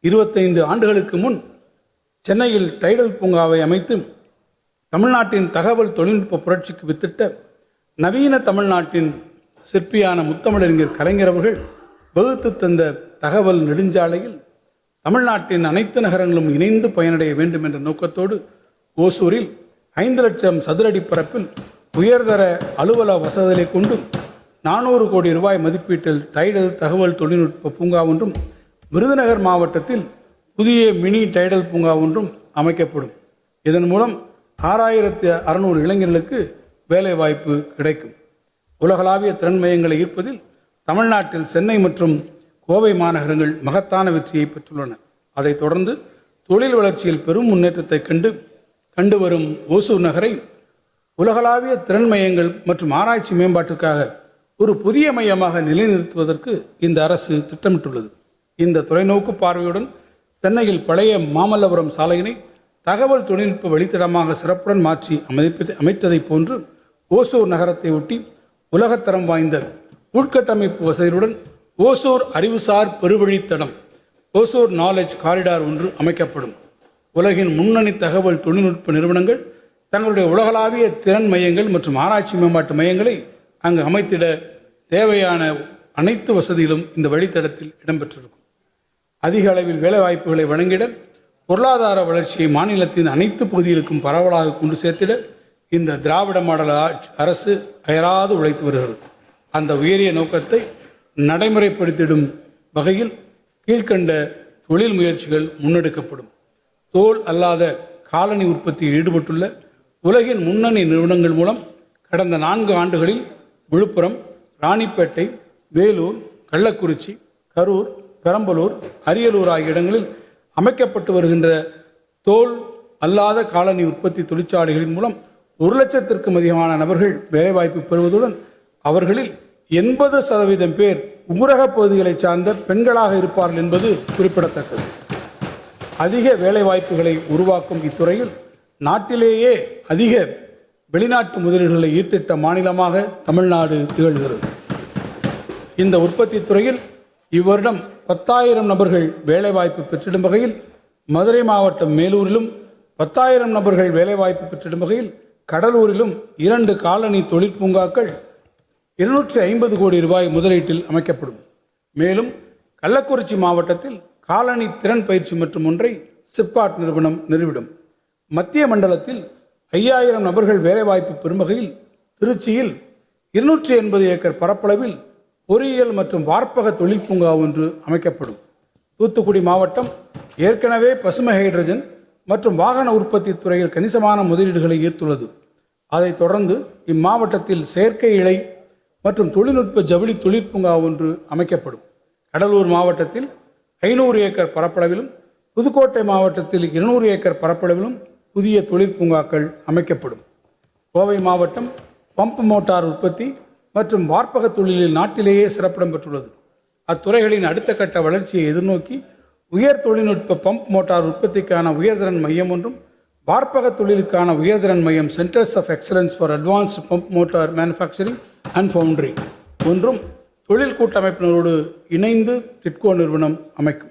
25 ஆண்டுகளுக்கு முன் சென்னையில் டைடல் பூங்காவை அமைத்து தமிழ்நாட்டின் தகவல் தொழில்நுட்ப புரட்சிக்கு வித்திட்ட நவீன தமிழ்நாட்டின் சிற்பியான முத்தமிழறிஞர் கலைஞர் அவர்கள் வகுத்து தந்த தகவல் நெடுஞ்சாலையில் தமிழ்நாட்டின் அனைத்து நகரங்களும் இணைந்து பயனடைய வேண்டும் என்ற நோக்கத்தோடு ஓசூரில் 5 லட்சம் சதுரடி பரப்பில் உயர்தர அலுவல வசதிகளை கொண்டு 400 கோடி ரூபாய் மதிப்பீட்டில் டைடல் தகவல் தொழில்நுட்ப பூங்கா ஒன்றும், விருதுநகர் மாவட்டத்தில் புதிய மினி டைடல் பூங்கா ஒன்றும் அமைக்கப்படும். இதன் மூலம் 6600 இளைஞர்களுக்கு வேலைவாய்ப்பு கிடைக்கும். உலகளாவிய திறன் மையங்களை ஈர்ப்பதில் தமிழ்நாட்டில் சென்னை மற்றும் கோவை மாநகரங்கள் மகத்தான வெற்றியை பெற்றுள்ளன. அதைத் தொடர்ந்து தொழில் வளர்ச்சியில் பெரும் முன்னேற்றத்தை கண்டு வரும் ஓசூர் நகரை உலகளாவிய திறன் மையங்கள் மற்றும் ஆராய்ச்சி மேம்பாட்டுக்காக ஒரு புதிய மையமாக நிலைநிறுத்துவதற்கு இந்த அரசு திட்டமிட்டுள்ளது. இந்த தொலைநோக்கு பார்வையுடன் சென்னையில் பழைய மாமல்லபுரம் சாலையினை தகவல் தொழில்நுட்ப வழித்தடமாக சிறப்புடன் மாற்றி அமைத்ததைப் போன்று ஓசூர் நகரத்தை ஒட்டி உலகத்தரம் வாய்ந்த உள்கட்டமைப்பு வசதியுடன் ஓசூர் அறிவுசார் பெருவழித்தடம் ஓசூர் நாலேஜ் காரிடார் ஒன்று அமைக்கப்படும். உலகின் முன்னணி தகவல் தொழில்நுட்ப நிறுவனங்கள் தங்களுடைய உலகளாவிய திறன் மையங்கள் மற்றும் ஆராய்ச்சி மேம்பாட்டு மையங்களை அங்கு அமைத்திட தேவையான அனைத்து வசதிகளும் இந்த வழித்தடத்தில் இடம்பெற்றிருக்கும். அதிக அளவில் வேலைவாய்ப்புகளை வழங்கிட, பொருளாதார வளர்ச்சியை மாநிலத்தின் அனைத்து பகுதிகளுக்கும் பரவலாக கொண்டு சேர்த்திட இந்த திராவிட மாடல் அரசு அயராது உழைத்து வருகிறது. அந்த உயரிய நோக்கத்தை நடைமுறைப்படுத்திடும் வகையில் கீழ்கண்ட தொழில் முயற்சிகள் முன்னெடுக்கப்படும். தோல் அல்லாத காலணி உற்பத்தியில் ஈடுபட்டுள்ள உலகின் முன்னணி நிறுவனங்கள் மூலம் கடந்த 4 ஆண்டுகளில் விழுப்புரம், ராணிப்பேட்டை, வேலூர், கள்ளக்குறிச்சி, கரூர், பெரம்பலூர், அரியலூர் ஆகிய இடங்களில் அமைக்கப்பட்டு வருகின்ற தோல் அல்லாத காலணி உற்பத்தி தொழிற்சாலைகளின் மூலம் 1 லட்சத்திற்கும் அதிகமான நபர்கள் வேலைவாய்ப்பு பெறுவதுடன் அவர்களில் 80% பேர் ஊரக பகுதிகளை சார்ந்த பெண்களாக இருப்பார்கள் என்பது குறிப்பிடத்தக்கது. அதிக வேலைவாய்ப்புகளை உருவாக்கும் இத்துறையில் நாட்டிலேயே அதிக வெளிநாட்டு முதலீடுகளை ஈர்த்திட்ட மாநிலமாக தமிழ்நாடு திகழ்கிறது. இந்த உற்பத்தி துறையில் இவ்வருடம் 10,000 நபர்கள் வேலைவாய்ப்பு பெற்றிடும் வகையில் மதுரை மாவட்டம் மேலூரிலும் 10,000 நபர்கள் வேலைவாய்ப்பு பெற்றிடும் வகையில் கடலூரிலும் 2 காலனி தொழிற்பூங்காக்கள் 250 கோடி ரூபாய் முதலீட்டில் அமைக்கப்படும். மேலும் கள்ளக்குறிச்சி மாவட்டத்தில் காலனி திறன் பயிற்சி மற்றும் ஒன்றை சிப்காட் நிறுவனம் நிறுவிடும். மத்திய மண்டலத்தில் 5,000 நபர்கள் வேலைவாய்ப்பு பெறும் வகையில் திருச்சியில் 280 ஏக்கர் பரப்பளவில் பொறியியல் மற்றும் வார்ப்பக தொழில் பூங்கா ஒன்று அமைக்கப்படும். தூத்துக்குடி மாவட்டம் ஏற்கனவே பசுமை ஹைட்ரஜன் மற்றும் வாகன உற்பத்தி துறையில் கணிசமான முதலீடுகளை ஈர்த்துள்ளது. அதைத் தொடர்ந்து இம்மாவட்டத்தில் செயற்கை இழை மற்றும் தொழில்நுட்ப ஜவுளி தொழிற்பூங்கா ஒன்று அமைக்கப்படும். கடலூர் மாவட்டத்தில் 500 ஏக்கர் பரப்பளவிலும், புதுக்கோட்டை மாவட்டத்தில் 200 ஏக்கர் பரப்பளவிலும் புதிய தொழிற்பூங்காக்கள் அமைக்கப்படும். கோவை மாவட்டம் பம்ப் மோட்டார் உற்பத்தி மற்றும் வார்ப்பக தொழிலில் நாட்டிலேயே சிறப்பிடம் பெற்றுள்ளது. அத்துறைகளின் அடுத்த கட்ட வளர்ச்சியை எதிர்நோக்கி உயர் தொழில்நுட்ப பம்ப் மோட்டார் உற்பத்திக்கான உயர்திறன் மையம் ஒன்றும், வார்ப்பக தொழிலுக்கான உயர்திறன் மையம் centres of excellence for advanced pump motor manufacturing and foundry ஒன்றும் தொழில் கூட்டமைப்பினரோடு இணைந்து டிட்கோ நிறுவனம் அமைக்கும்.